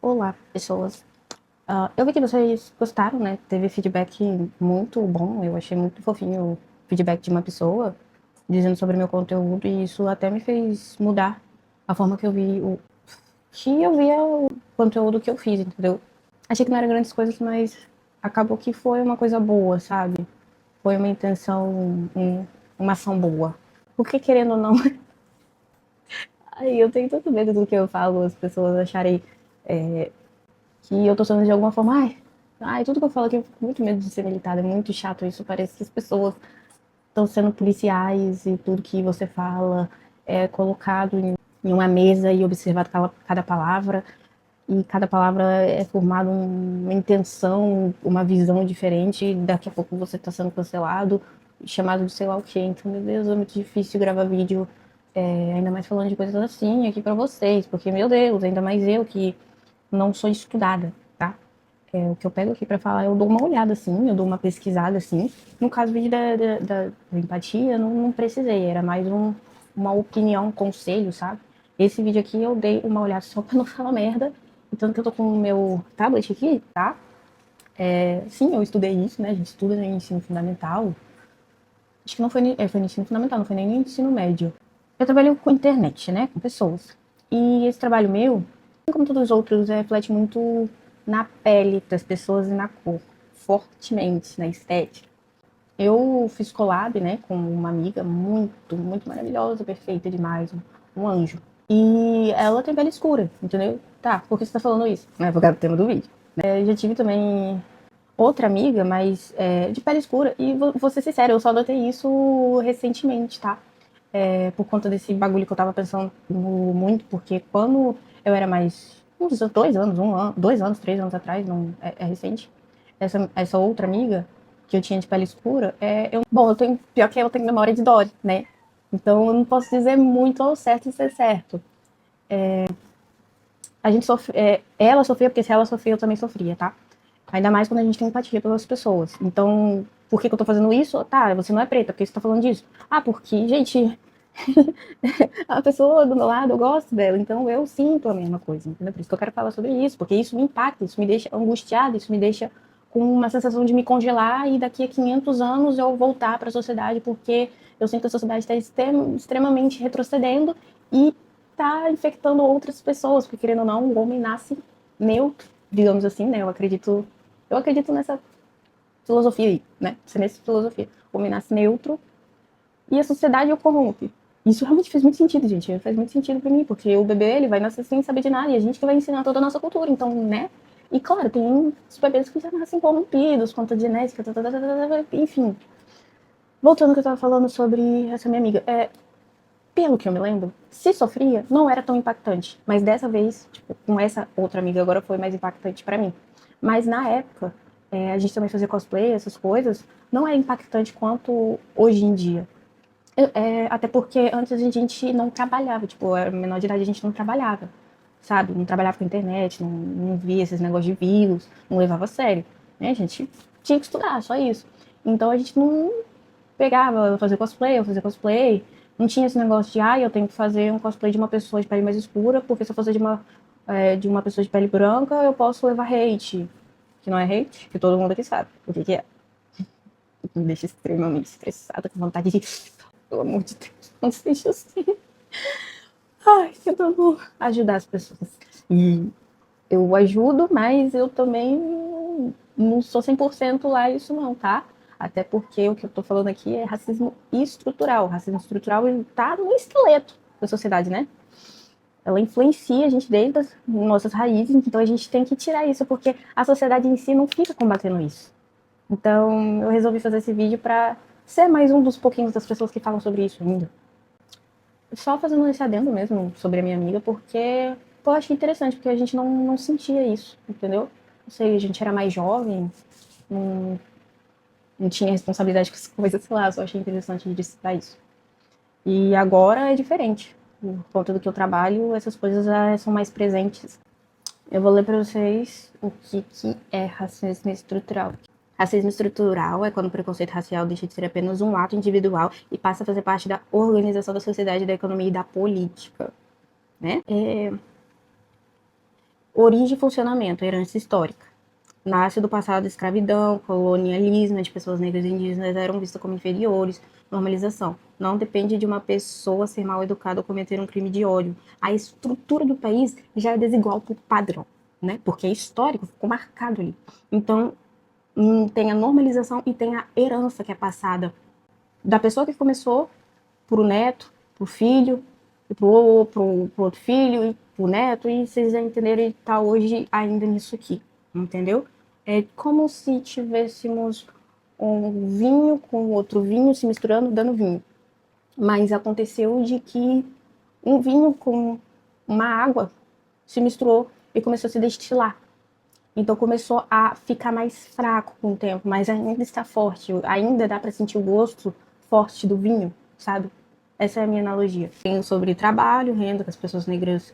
Olá, pessoas. Eu vi que vocês gostaram, né? Teve feedback muito bom. Eu achei muito fofinho o feedback de uma pessoa dizendo sobre meu conteúdo e isso até me fez mudar a forma que eu via o conteúdo que eu fiz, entendeu? Achei que não eram grandes coisas, mas acabou que foi uma coisa boa, sabe? Foi uma intenção, uma ação boa. Porque querendo ou não, aí eu tenho tanto medo do que eu falo, as pessoas acharem que eu tô sendo de alguma forma, tudo que eu falo aqui eu fico com muito medo de ser militada, é muito chato isso, parece que as pessoas estão sendo policiais e tudo que você fala é colocado em uma mesa e observado cada palavra, e cada palavra é formada uma intenção, uma visão diferente, e daqui a pouco você está sendo cancelado, chamado de sei lá o quê. Então, meu Deus, é muito difícil gravar vídeo, ainda mais falando de coisas assim aqui pra vocês, porque, meu Deus, ainda mais eu que não sou estudada, tá? O que eu pego aqui pra falar, eu dou uma olhada assim, eu dou uma pesquisada assim. No caso, o vídeo da empatia, não precisei, era mais uma opinião, um conselho, sabe? Esse vídeo aqui eu dei uma olhada só pra não falar merda. Tanto que eu tô com o meu tablet aqui, tá? Sim, eu estudei isso, né? A gente estuda no ensino fundamental. Acho que não foi, foi no ensino fundamental, não foi nem no ensino médio. Eu trabalho com internet, né? Com pessoas. E esse trabalho meu, como todos os outros, reflete muito na pele das pessoas e na cor, fortemente na estética. Eu fiz collab, né, com uma amiga muito maravilhosa, perfeita demais, um anjo. E ela tem pele escura, entendeu? Tá, por que você tá falando isso? Não é por causa do tema do vídeo. Eu já tive também outra amiga, mas de pele escura. E vou ser sincera, eu só notei isso recentemente, tá? Por conta desse bagulho que eu tava pensando muito, porque quando eu era mais. Uns 2 anos, 1 ano, 2 anos, 3 anos atrás, não é recente. Essa outra amiga que eu tinha de pele escura, bom, eu tenho. Pior que eu tenho memória de Dory, né? Então eu não posso dizer muito ao certo e ser certo. A gente sofre, ela sofria, porque se ela sofria, eu também sofria, tá? Ainda mais quando a gente tem empatia pelas pessoas. Então, por que eu tô fazendo isso? Tá, você não é preta, por que você tá falando disso? Ah, porque, gente, a pessoa do meu lado, eu gosto dela, então eu sinto a mesma coisa, entendeu? Por isso que eu quero falar sobre isso, porque isso me impacta, isso me deixa angustiada, isso me deixa com uma sensação de me congelar e daqui a 500 anos eu voltar para a sociedade, porque eu sinto que a sociedade está extremamente retrocedendo e está infectando outras pessoas, porque querendo ou não, o homem nasce neutro, digamos assim, né? Eu acredito nessa filosofia aí, né? Nessa filosofia. O homem nasce neutro e a sociedade o corrompe. Isso realmente fez muito sentido, gente. Faz muito sentido pra mim, porque o bebê, ele vai nascer sem saber de nada, e a gente que vai ensinar toda a nossa cultura, então, né? E claro, tem os bebês que já nascem corrompidos, conta de genética, enfim. Voltando ao que eu tava falando sobre essa minha amiga. Pelo que eu me lembro, se sofria, não era tão impactante. Mas dessa vez, tipo, com essa outra amiga agora foi mais impactante pra mim. Mas na época, a gente também fazia cosplay, essas coisas, não é impactante quanto hoje em dia. Até porque antes a gente não trabalhava, tipo, era menor de idade, a gente não trabalhava, sabe? Não trabalhava com internet, não via esses negócios de vírus, não levava a sério, né? A gente tinha que estudar, só isso. Então a gente não pegava, eu fazia cosplay, não tinha esse negócio de, eu tenho que fazer um cosplay de uma pessoa de pele mais escura, porque se eu fazer de uma pessoa de pele branca, eu posso levar hate. Que não é hate, que todo mundo aqui sabe o que é. Me deixa extremamente estressada, com vontade de. Pelo amor de Deus, não seja assim. Ai, tentando ajudar as pessoas. E eu ajudo, mas eu também não sou 100% lá isso não, tá? Até porque o que eu tô falando aqui é racismo estrutural. Racismo estrutural tá no esqueleto da sociedade, né? Ela influencia a gente desde as nossas raízes, então a gente tem que tirar isso, porque a sociedade em si não fica combatendo isso. Então eu resolvi fazer esse vídeo pra ser mais um dos pouquinhos das pessoas que falam sobre isso ainda. Só fazendo esse adendo mesmo sobre a minha amiga, porque pô, eu achei interessante, porque a gente não sentia isso, entendeu? Não sei, a gente era mais jovem, não, não tinha responsabilidade com as coisas, sei lá, só achei interessante de citar isso. E agora é diferente. Por conta do que eu trabalho, essas coisas são mais presentes. Eu vou ler para vocês o que é racismo estrutural. Racismo estrutural é quando o preconceito racial deixa de ser apenas um ato individual e passa a fazer parte da organização da sociedade, da economia e da política. Né? Origem e funcionamento, herança histórica. Nasce do passado da escravidão, colonialismo, de pessoas negras e indígenas eram vistas como inferiores, normalização. Não depende de uma pessoa ser mal educada ou cometer um crime de ódio. A estrutura do país já é desigual por padrão, né? Porque é histórico, ficou marcado ali. Então, tem a normalização e tem a herança que é passada da pessoa que começou pro neto, pro filho, pro outro filho, e pro neto, e vocês já entenderam, e tá hoje ainda nisso aqui, entendeu? É como se tivéssemos um vinho com outro vinho se misturando, dando vinho. Mas aconteceu de que um vinho com uma água se misturou e começou a se destilar. Então começou a ficar mais fraco com o tempo, mas ainda está forte. Ainda dá para sentir o gosto forte do vinho, sabe? Essa é a minha analogia. Tem sobre trabalho, renda, que as pessoas negras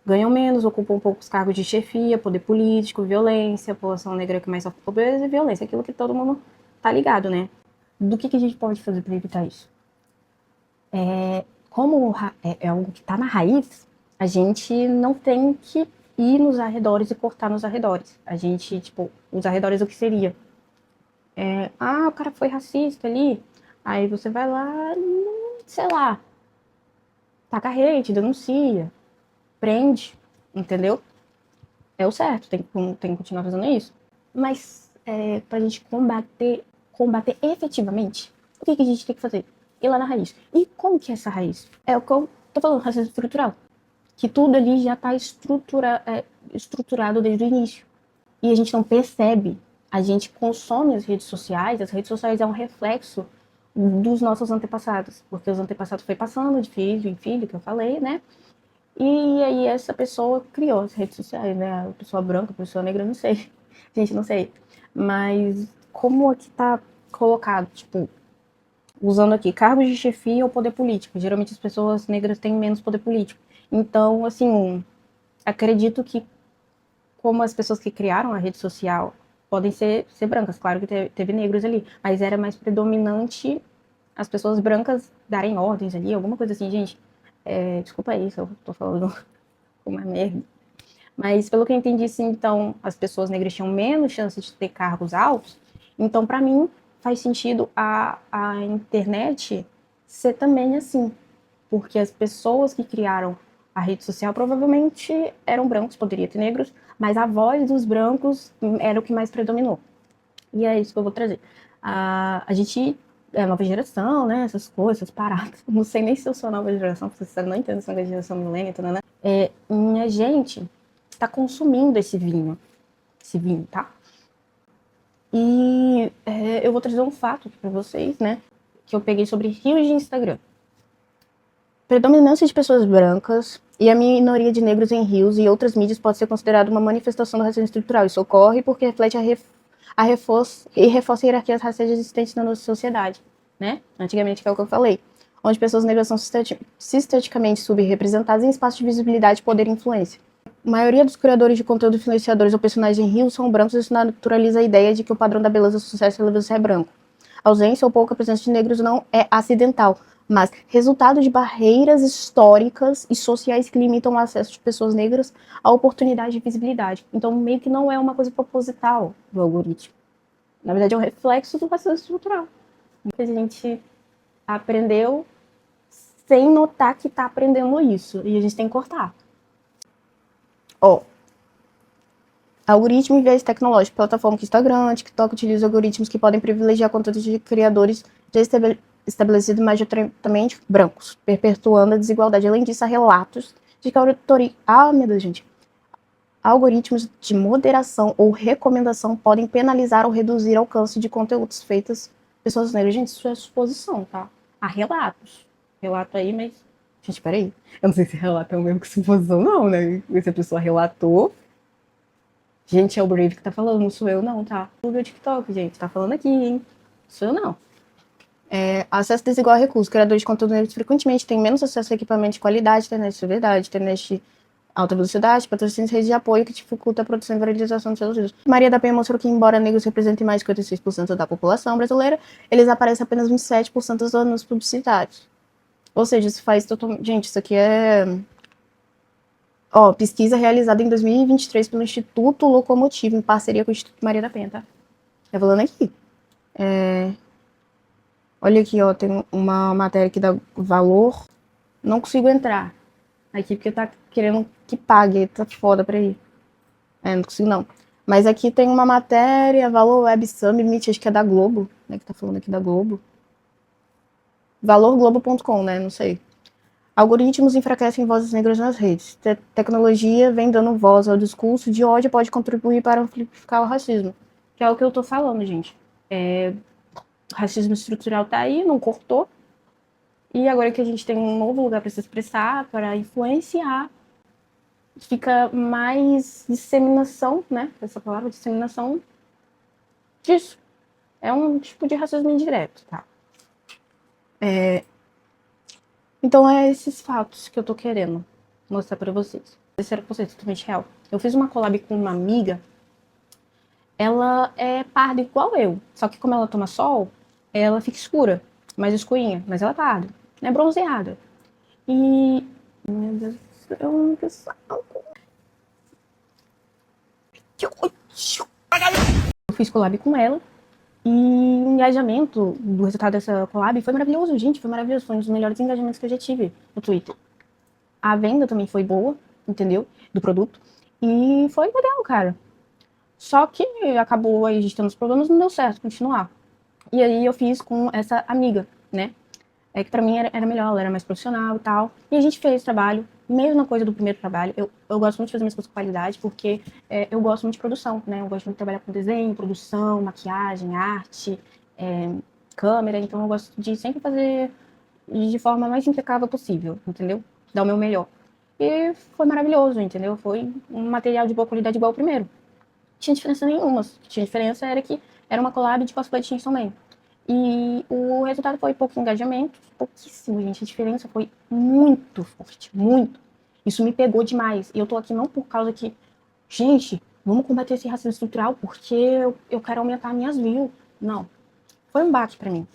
ganham menos, ocupam poucos cargos de chefia, poder político, violência, a população negra que mais sofre pobreza e violência, aquilo que todo mundo tá ligado, né? Do que a gente pode fazer para evitar isso? Como é algo que tá na raiz, a gente não tem que ir nos arredores e cortar nos arredores. A gente, tipo, os arredores o que seria? O cara foi racista ali, aí você vai lá, sei lá, taca hate, denuncia, prende, entendeu? É o certo, tem que continuar fazendo isso. Mas pra gente combater efetivamente, o que a gente tem que fazer? Ir lá na raiz. E como que é essa raiz? É o que eu tô falando, racismo estrutural. Que tudo ali já tá estruturado desde o início. E a gente não percebe. A gente consome as redes sociais é um reflexo dos nossos antepassados. Porque os antepassados foi passando de filho em filho, que eu falei, né? E aí essa pessoa criou as redes sociais, né? A pessoa branca, a pessoa negra, não sei. Gente, não sei. Mas como aqui tá colocado, tipo, usando aqui cargos de chefia ou poder político. Geralmente as pessoas negras têm menos poder político. Então, assim, acredito que como as pessoas que criaram a rede social podem ser brancas, claro que teve negros ali, mas era mais predominante as pessoas brancas darem ordens ali, alguma coisa assim, gente. Desculpa aí se eu tô falando uma merda. Mas pelo que eu entendi, sim, então as pessoas negras tinham menos chance de ter cargos altos. Então, para mim, faz sentido a internet ser também assim. Porque as pessoas que criaram a rede social provavelmente eram brancos, poderia ter negros, mas a voz dos brancos era o que mais predominou. E é isso que eu vou trazer. A gente é nova geração, né? Essas coisas, essas paradas. Não sei nem se eu sou nova geração, porque você não entende essa geração milênio, né? Minha gente está consumindo esse vinho, tá? E eu vou trazer um fato aqui para vocês, né? Que eu peguei sobre rios de Instagram. Predominância de pessoas brancas e a minoria de negros em rios e outras mídias pode ser considerada uma manifestação do racismo estrutural. Isso ocorre porque reflete reforça hierarquias raciais existentes na nossa sociedade, né? Antigamente, que é o que eu falei, onde pessoas negras são sistematicamente subrepresentadas em espaços de visibilidade, poder e influência. A maioria dos criadores de conteúdo, influenciadores ou personagens em rios são brancos e isso naturaliza a ideia de que o padrão da beleza, sucesso e relevância é branco. A ausência ou pouca presença de negros não é acidental, mas resultado de barreiras históricas e sociais que limitam o acesso de pessoas negras à oportunidade de visibilidade. Então, meio que não é uma coisa proposital do algoritmo. Na verdade, é um reflexo do racismo estrutural. A gente aprendeu sem notar que está aprendendo isso. E a gente tem que cortar. Algoritmo e viés tecnológico. Plataforma que Instagram, TikTok utiliza algoritmos que podem privilegiar conteúdos de criadores já estabelecidos majoritariamente brancos, perpetuando a desigualdade. Além disso, há relatos de que algoritmos de moderação ou recomendação podem penalizar ou reduzir o alcance de conteúdos feitos por pessoas negras. Gente, isso é suposição, tá? Há relatos. Relato aí, mas... Gente, peraí. Eu não sei se relato é o mesmo que suposição, não, né? Se a pessoa relatou... Gente, é o Brave que tá falando, não sou eu não, tá? O meu TikTok, gente, tá falando aqui, hein? Não sou eu não. Acesso desigual a recursos. Criadores de conteúdo negros frequentemente têm menos acesso a equipamento de qualidade, internet de verdade, internet de alta velocidade, patrocínios e redes de apoio que dificulta a produção e viralização de seus vídeos. Maria da Penha mostrou que, embora negros representem mais de 56% da população brasileira, eles aparecem apenas 27% dos anúncios publicitários. Ou seja, isso faz totalmente... Gente, isso aqui é... Ó, pesquisa realizada em 2023 pelo Instituto Locomotivo, em parceria com o Instituto Maria da Penha, tá? Tá falando aqui. Olha aqui, ó, tem uma matéria que dá valor. Não consigo entrar aqui porque tá querendo que pague, tá foda pra ir. Não consigo não. Mas aqui tem uma matéria, Valor Web Summit, acho que é da Globo, né, que tá falando aqui da Globo. Valorglobo.com, né, não sei. Algoritmos enfraquecem vozes negras nas redes. Tecnologia vem dando voz ao discurso de ódio, pode contribuir para amplificar o racismo. Que é o que eu tô falando, gente. Racismo estrutural tá aí, não cortou. E agora que a gente tem um novo lugar para se expressar, para influenciar, fica mais disseminação, né? Essa palavra, disseminação disso. É um tipo de racismo indireto, tá? Então é esses fatos que eu tô querendo mostrar pra vocês. Esse era o conceito totalmente real. Eu fiz uma collab com uma amiga, ela é parda igual eu, só que como ela toma sol, ela fica escura, mais escurinha, mas ela é parda, é bronzeada. E... Meu Deus do céu, que saco. Eu fiz collab com ela, e o engajamento do resultado dessa collab foi maravilhoso, gente, foi maravilhoso. Foi um dos melhores engajamentos que eu já tive no Twitter. A venda também foi boa, entendeu? Do produto. E foi legal, cara. Só que acabou aí a gente tendo os problemas, não deu certo continuar. E aí eu fiz com essa amiga, né? É que pra mim era melhor, ela era mais profissional e tal. E a gente fez trabalho, mesma coisa do primeiro trabalho. Eu gosto muito de fazer minhas coisas com qualidade, porque eu gosto muito de produção, né? Eu gosto muito de trabalhar com desenho, produção, maquiagem, arte, câmera. Então eu gosto de sempre fazer de forma mais impecável possível, entendeu? Dar o meu melhor. E foi maravilhoso, entendeu? Foi um material de boa qualidade igual ao primeiro. Não tinha diferença nenhuma. O que tinha diferença era que era uma collab de cosplay de Chainsaw Man. E o resultado foi pouco engajamento, pouquíssimo, gente. A diferença foi muito forte, muito. Isso me pegou demais. E eu tô aqui não por causa que, gente, vamos combater esse racismo estrutural porque eu quero aumentar minhas views. Não. Foi um baque pra mim.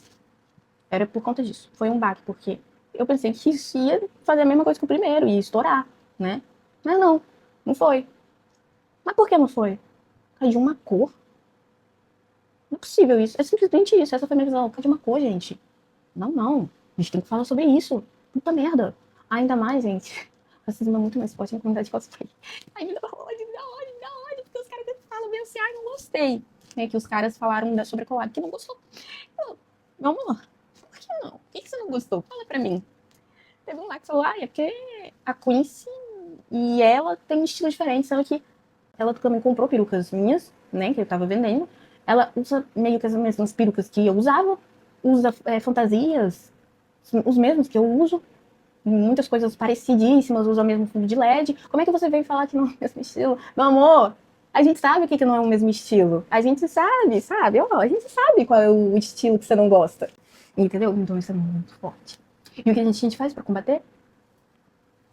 Era por conta disso. Foi um baque, porque eu pensei que isso ia fazer a mesma coisa que o primeiro, ia estourar, né? Mas não, não foi. Mas por que não foi? Por causa de uma cor? Não é possível isso. É simplesmente isso. Essa foi a minha visão. Por causa de uma cor, gente. Não, não. A gente tem que falar sobre isso. Puta merda. Ainda mais, gente. O racismo é muito mais forte na comunidade cosplay. Ai, me dá ódio, me dá ódio, me dá ódio. Porque os caras falam bem assim, ai, não gostei. É que os caras falaram sobre a collab que não gostou. Vamos lá. Por que não? Por que você não gostou? Fala pra mim. Teve um lá que falou, ah, é porque a Quincy e ela tem um estilo diferente, sendo que ela também comprou perucas minhas, né, que eu tava vendendo. Ela usa meio que as mesmas perucas que eu usava, usa fantasias, os mesmos que eu uso, muitas coisas parecidíssimas, usa o mesmo fundo de LED. Como é que você veio falar que não é o mesmo estilo? Meu amor, a gente sabe o que não é o mesmo estilo. A gente sabe? Ó, a gente sabe qual é o estilo que você não gosta. Entendeu? Então isso é muito forte. E o que a gente faz pra combater?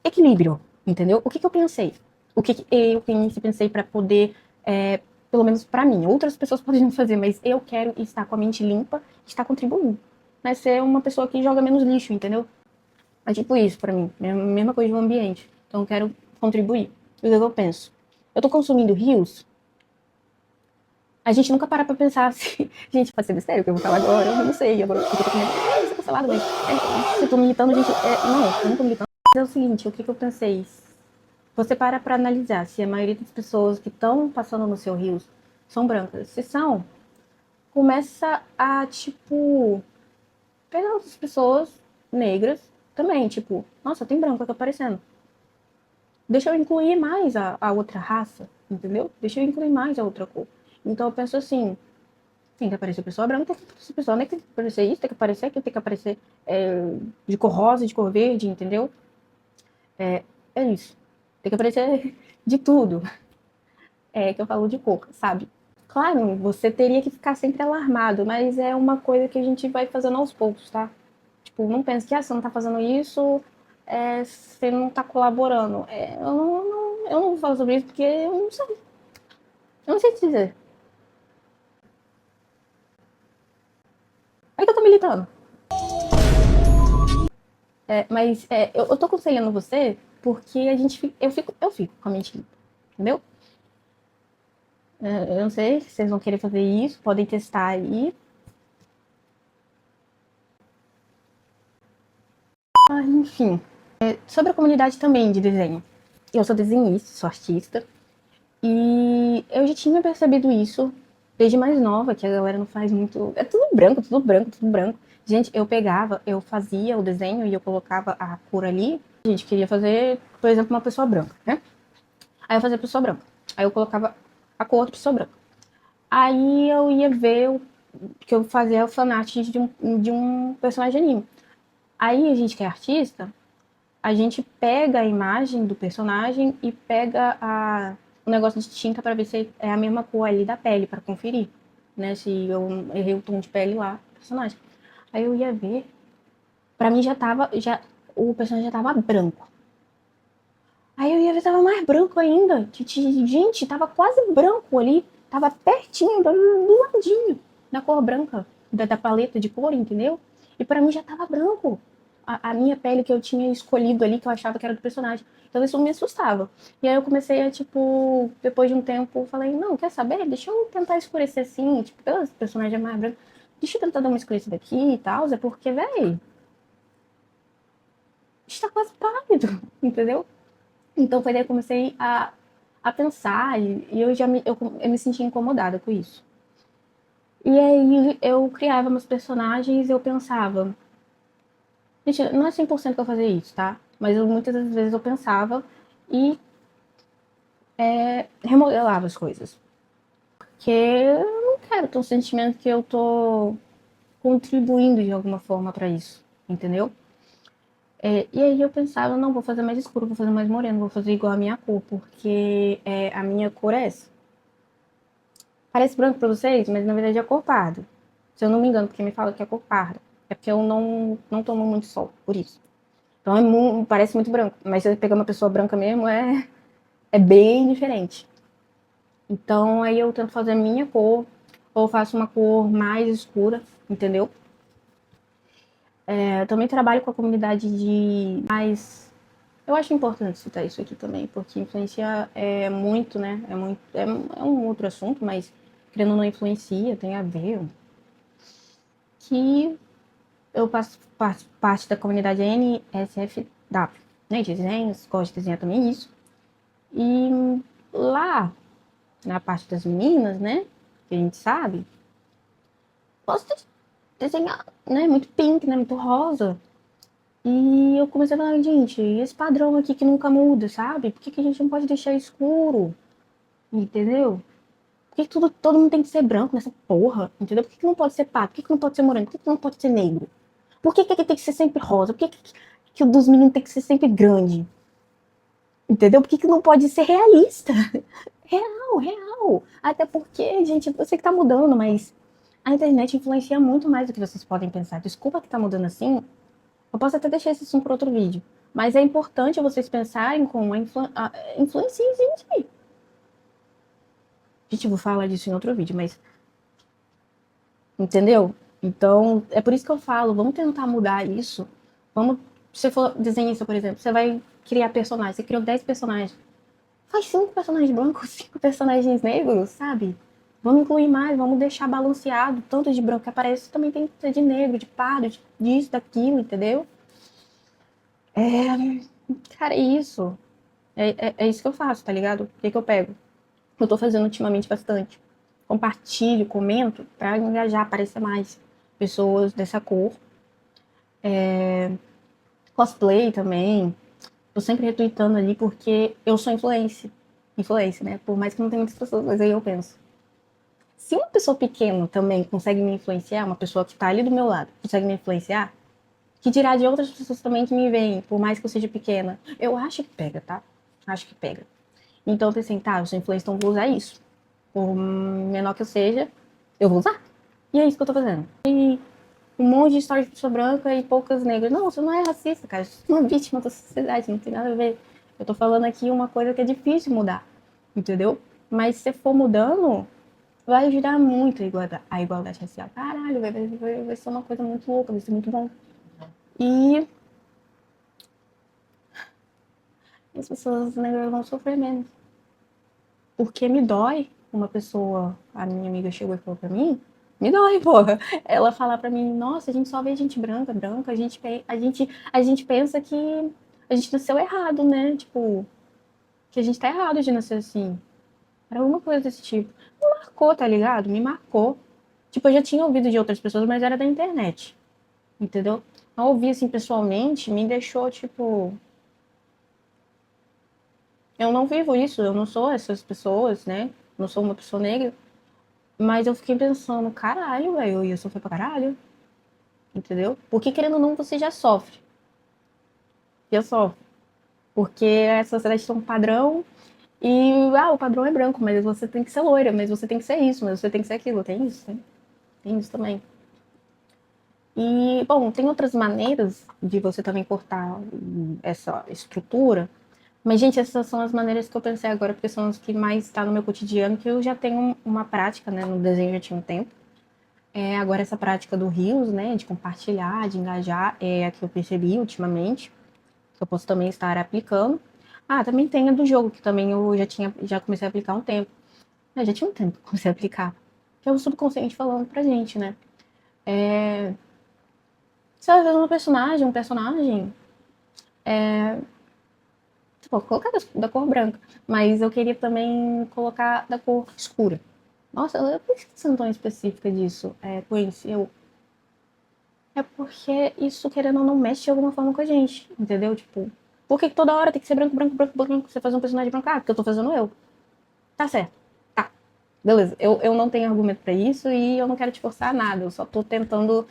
Equilíbrio, entendeu? O que eu pensei? O que eu pensei para poder, pelo menos para mim, outras pessoas podem não fazer, mas eu quero estar com a mente limpa, estar contribuindo, né? Ser uma pessoa que joga menos lixo, entendeu? É tipo isso para mim, é a mesma coisa do ambiente. Então eu quero contribuir. E o que eu penso? Eu tô consumindo rios, a gente nunca para pra pensar se. Gente, pode ser besteira o que eu vou falar agora, eu não sei. Agora eu tô com medo de ser cancelado, mas. Se eu tô militando, gente. Não, eu não tô militando. Mas é o seguinte, o que eu pensei? Você para analisar se a maioria das pessoas que estão passando no seu rio são brancas. Se são, começa a, tipo, pegar outras pessoas negras também, tipo, nossa, tem branco aqui aparecendo. Deixa eu incluir mais a outra raça, entendeu? Deixa eu incluir mais a outra cor. Então eu penso assim, tem que aparecer pessoa branca, tem que aparecer pessoa negra, tem que aparecer isso, tem que aparecer aquilo, tem que aparecer de cor rosa, de cor verde, entendeu? É isso. Tem que aparecer de tudo. Que eu falo de cor, sabe? Claro, você teria que ficar sempre alarmado, mas é uma coisa que a gente vai fazendo aos poucos, tá? Tipo, não pense que você não tá fazendo isso, você não tá colaborando. Eu não vou falar sobre isso porque eu não sei. Eu não sei te dizer. É que eu tô militando. Mas eu tô aconselhando você Porque eu fico com a mente limpa, entendeu? Eu não sei se vocês vão querer fazer isso, podem testar aí. Enfim, sobre a comunidade também de desenho. Eu sou desenhista, sou artista, e eu já tinha percebido isso desde mais nova, que a galera não faz muito. É tudo branco, tudo branco, tudo branco. Gente, eu fazia o desenho e eu colocava a cor ali. A gente queria fazer, por exemplo, uma pessoa branca, né? Aí eu fazia a pessoa branca. Aí eu colocava a cor da pessoa branca. Aí eu ia ver que eu fazia o fanart de um personagem anime. Aí a gente que é artista, a gente pega a imagem do personagem e pega o negócio de tinta para ver se é a mesma cor ali da pele, para conferir, né? Se eu errei o tom de pele lá do personagem. Aí eu ia ver, pra mim o personagem já tava branco. Aí eu ia ver, tava mais branco ainda. Gente, tava quase branco ali, tava pertinho, do ladinho da cor branca, da paleta de cor, entendeu? E pra mim já tava branco. A minha pele que eu tinha escolhido ali, que eu achava que era do personagem. Então isso me assustava. E aí eu comecei a, tipo, depois de um tempo, falei, não, quer saber? Deixa eu tentar escurecer assim, tipo, pelo personagem é mais branco. Deixa eu tentar dar uma escurecida aqui e tal, é porque, véi, está quase pálido, entendeu? Então foi daí que eu comecei a pensar e eu me sentia incomodada com isso. E aí eu criava meus personagens e eu pensava, gente, não é 100% que eu fazia isso, tá? Mas muitas das vezes eu pensava e remodelava as coisas. Porque eu não quero ter um sentimento que eu tô contribuindo de alguma forma pra isso, entendeu? E aí eu pensava, não, vou fazer mais escuro, vou fazer mais moreno, vou fazer igual a minha cor, porque a minha cor é essa. Parece branco pra vocês, mas na verdade é cor parda. Se eu não me engano, porque me fala que é cor parda. É porque eu não tomo muito sol, por isso. Então parece muito branco. Mas se eu pegar uma pessoa branca mesmo, é bem diferente. Então aí eu tento fazer a minha cor, ou faço uma cor mais escura, entendeu? Eu também trabalho com a comunidade de mais. Eu acho importante citar isso aqui também, porque influencia muito, né? É um outro assunto, mas querendo ou não influencia, tem a ver. Que eu faço parte da comunidade NSFW, né? De desenhos, gosto de desenhar também isso. E lá, na parte das meninas, né? Que a gente sabe, gosto de desenhar, né? Muito pink, né? Muito rosa. E eu comecei a falar, gente, esse padrão aqui que nunca muda, sabe? Por que a gente não pode deixar escuro? Entendeu? Por que todo mundo tem que ser branco nessa porra? Entendeu? Por que não pode ser pato? Por que não pode ser moreno? Por que não pode ser negro? Por que tem que ser sempre rosa? Por que o dos meninos tem que ser sempre grande? Entendeu? Por que não pode ser realista? Real, real. Até porque, gente, eu sei que tá mudando, mas a internet influencia muito mais do que vocês podem pensar. Desculpa que tá mudando assim. Eu posso até deixar esse assunto para outro vídeo. Mas é importante vocês pensarem como a influencia em gente. Gente, eu vou falar disso em outro vídeo, mas. Entendeu? Então, é por isso que eu falo, vamos tentar mudar isso. Vamos. Se você for desenhista, por exemplo, você vai criar personagens. Você criou 10 personagens. Faz 5 personagens brancos, 5 personagens negros, sabe? Vamos incluir mais, vamos deixar balanceado. Tanto de branco que aparece, também tem que ser de negro, de pardo, disso, daquilo, entendeu? Cara, é isso. É isso que eu faço, tá ligado? O que eu pego? Eu tô fazendo ultimamente bastante. Compartilho, comento pra engajar, aparecer mais pessoas dessa cor. Cosplay também. Tô sempre retweetando ali porque eu sou influência, né? Por mais que não tenha muitas pessoas, mas aí eu penso. Se uma pessoa pequena também consegue me influenciar, uma pessoa que tá ali do meu lado consegue me influenciar, que dirá de outras pessoas também que me veem, por mais que eu seja pequena, eu acho que pega, tá? Acho que pega. Então eu pensei, tá, eu sou influencer, então vou usar isso. Por menor que eu seja, eu vou usar. E é isso que eu tô fazendo. E um monte de história de pessoa branca e poucas negras. Não, você não é racista, cara. Você é uma vítima da sociedade, não tem nada a ver. Eu tô falando aqui uma coisa que é difícil mudar, entendeu? Mas se for mudando, vai ajudar muito a igualdade racial. Caralho, vai ser uma coisa muito louca, vai ser muito bom. E as pessoas negras vão sofrer menos. Porque me dói uma pessoa, a minha amiga chegou e falou pra mim, me dói, porra. Ela falar pra mim, nossa, a gente só vê gente branca, branca, a gente pensa que a gente nasceu errado, né? Tipo, que a gente tá errado de nascer assim. Era alguma coisa desse tipo. Me marcou, tá ligado? Me marcou. Tipo, eu já tinha ouvido de outras pessoas, mas era da internet. Entendeu? Não ouvi assim pessoalmente, me deixou, tipo. Eu não vivo isso, eu não sou essas pessoas, né? Não sou uma pessoa negra. Mas eu fiquei pensando, caralho, velho, eu ia sofrer pra caralho. Entendeu? Porque querendo ou não, você já sofre. Já sofre. Porque a sociedade tem um padrão e, o padrão é branco, mas você tem que ser loira, mas você tem que ser isso, mas você tem que ser aquilo. Tem isso, né? Tem isso também. E, bom, tem outras maneiras de você também cortar essa estrutura. Mas, gente, essas são as maneiras que eu pensei agora, porque são as que mais estão no meu cotidiano, que eu já tenho uma prática, né? No desenho já tinha um tempo. Agora, essa prática do Rios, né? De compartilhar, de engajar, é a que eu percebi ultimamente, que eu posso também estar aplicando. Ah, também tem a do jogo, que também eu já comecei a aplicar há um tempo. Já tinha um tempo que eu comecei a aplicar. Que é o subconsciente falando pra gente, né? Se às vezes um personagem, tipo, colocar da cor branca, mas eu queria também colocar da cor escura. Nossa, eu por que você não tão específica disso? Quincy, é porque isso, querendo ou não, mexe de alguma forma com a gente, entendeu? Tipo, por que toda hora tem que ser branco, branco, branco, branco? Você faz um personagem branco? Ah, porque eu tô fazendo eu. Tá certo. Tá. Beleza. Eu não tenho argumento pra isso e eu não quero te forçar a nada. Eu só tô tentando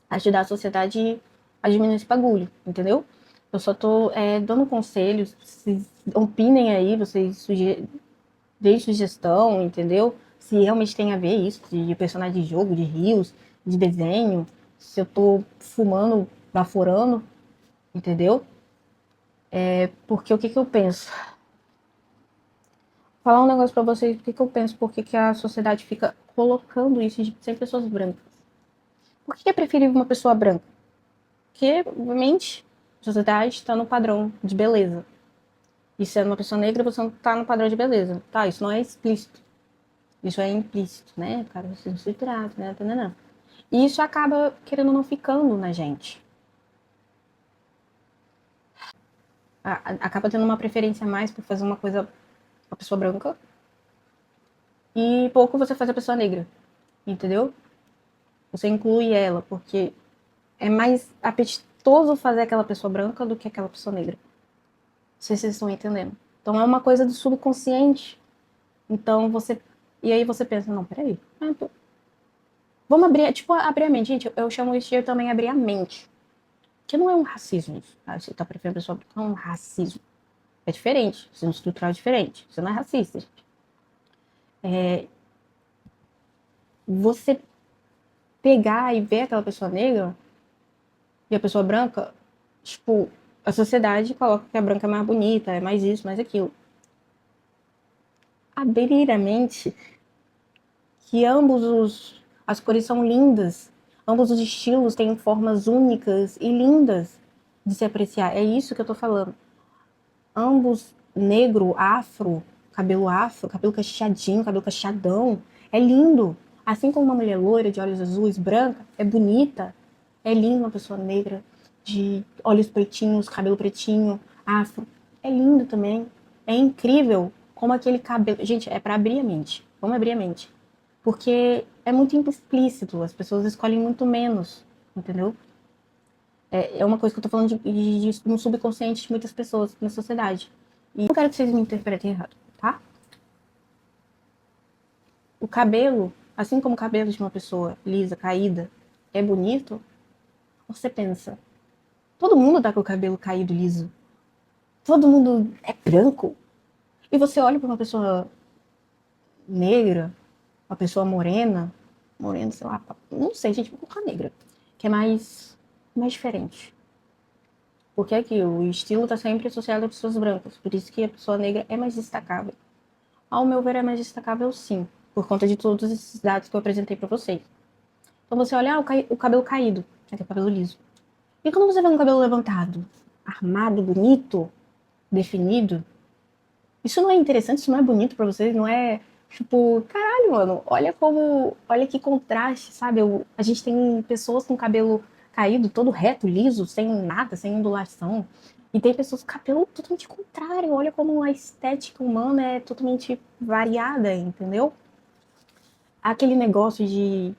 ajudar a sociedade a diminuir esse bagulho, entendeu? Eu só tô dando conselhos, vocês opinem aí, deem sugestão, entendeu? Se realmente tem a ver isso, de personagem de jogo, de rios, de desenho, se eu tô fumando, baforando, entendeu? Porque o que que eu penso? Falar um negócio pra vocês, o que que eu penso, por que que a sociedade fica colocando isso de sem pessoas brancas? Por que é preferível uma pessoa branca? Porque, obviamente, a sociedade está no padrão de beleza. E sendo uma pessoa negra, você não tá no padrão de beleza. Tá, isso não é explícito. Isso é implícito, né? Cara, você não se trata, né? Não. E isso acaba, querendo ou não, ficando na gente. Acaba tendo uma preferência a mais por fazer uma coisa com a pessoa branca e pouco você faz a pessoa negra, entendeu? Você inclui ela, porque é mais apetitoso fazer aquela pessoa branca do que aquela pessoa negra. Não sei se vocês estão entendendo. Então é uma coisa do subconsciente. Então você. E aí você pensa, não, peraí. Vamos abrir, tipo, abrir a mente. Gente, eu chamo isso de também abrir a mente. Que não é um racismo isso. Tá? Você tá preferindo a pessoa branca, não é um racismo. É diferente. Sendo estrutural é diferente. Você não é racista, gente. Você pegar e ver aquela pessoa negra e a pessoa branca, tipo, a sociedade coloca que a branca é mais bonita, é mais isso, mais aquilo. Abrir a mente que as cores são lindas, ambos os estilos têm formas únicas e lindas de se apreciar. É isso que eu tô falando. Ambos negro, afro, cabelo cacheadinho, cabelo cacheadão, é lindo. Assim como uma mulher loira de olhos azuis, branca, é bonita. É lindo uma pessoa negra de olhos pretinhos, cabelo pretinho, afro. É lindo também. É incrível como aquele cabelo. Gente, é para abrir a mente. Vamos abrir a mente. Porque é muito implícito, as pessoas escolhem muito menos, entendeu? É uma coisa que eu tô falando de um subconsciente de muitas pessoas na sociedade. E não quero que vocês me interpretem errado, tá? O cabelo, assim como o cabelo de uma pessoa lisa, caída, é bonito, você pensa, todo mundo tá com o cabelo caído, liso. Todo mundo é branco. E você olha pra uma pessoa negra, uma pessoa morena, sei lá, não sei, gente, vou colocar negra, que é mais diferente. Porque aqui o estilo está sempre associado a pessoas brancas, por isso que a pessoa negra é mais destacável. Ao meu ver, é mais destacável sim, por conta de todos esses dados que eu apresentei para vocês. Então você olha, o cabelo caído, que é o cabelo liso. E quando você vê um cabelo levantado? armado, bonito, definido. Isso não é interessante, isso não é bonito pra vocês, não é tipo, caralho, mano, olha que contraste, sabe? A gente tem pessoas com cabelo caído, todo reto, liso, sem nada, sem ondulação. E tem pessoas com cabelo totalmente contrário. Olha como a estética humana é totalmente variada, entendeu? Aquele negócio de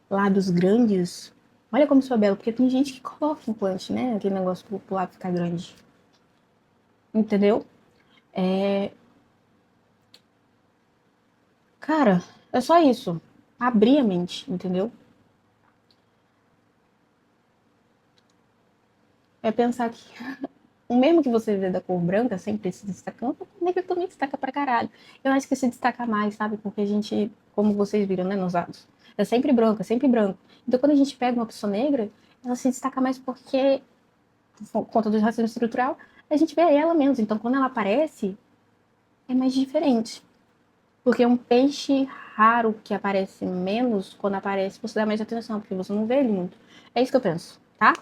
lábios grandes. Olha como sou belo, porque tem gente que coloca implante, né? Aquele negócio pro lábio ficar grande. Entendeu? É, cara, é só isso. Abrir a mente, entendeu? É pensar que o mesmo que você vê da cor branca sempre se destacando, o negro também destaca pra caralho. Eu acho que se destaca mais, sabe? Porque a gente, como vocês viram, né, nos atos, é sempre branco, é sempre branco. Então quando a gente pega uma pessoa negra, ela se destaca mais porque, por conta do racismo estrutural, a gente vê ela menos. Então quando ela aparece, é mais diferente. Porque é um peixe raro que aparece menos, quando aparece, você dá mais atenção, porque você não vê ele muito. É isso que eu penso, tá?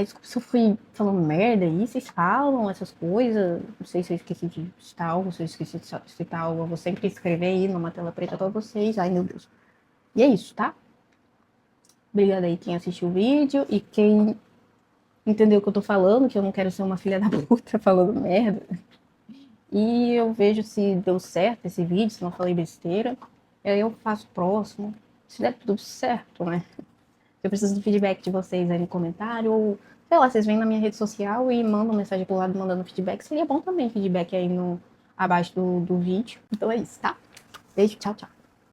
Desculpa se eu fui falando merda aí, vocês falam essas coisas. Não sei se eu esqueci de citar algo, se eu esqueci de citar algo, eu vou sempre escrever aí numa tela preta pra vocês. Ai, meu Deus. E é isso, tá? Obrigada aí quem assistiu o vídeo e quem entendeu o que eu tô falando, que eu não quero ser uma filha da puta falando merda. E eu vejo se deu certo esse vídeo, se não falei besteira. E aí eu faço o próximo. Se der tudo certo, né? Eu preciso do feedback de vocês aí no comentário, ou sei lá, vocês vêm na minha rede social e mandam mensagem pro lado mandando feedback. Seria bom também feedback aí no, abaixo do vídeo. Então é isso, tá? Beijo, tchau, tchau.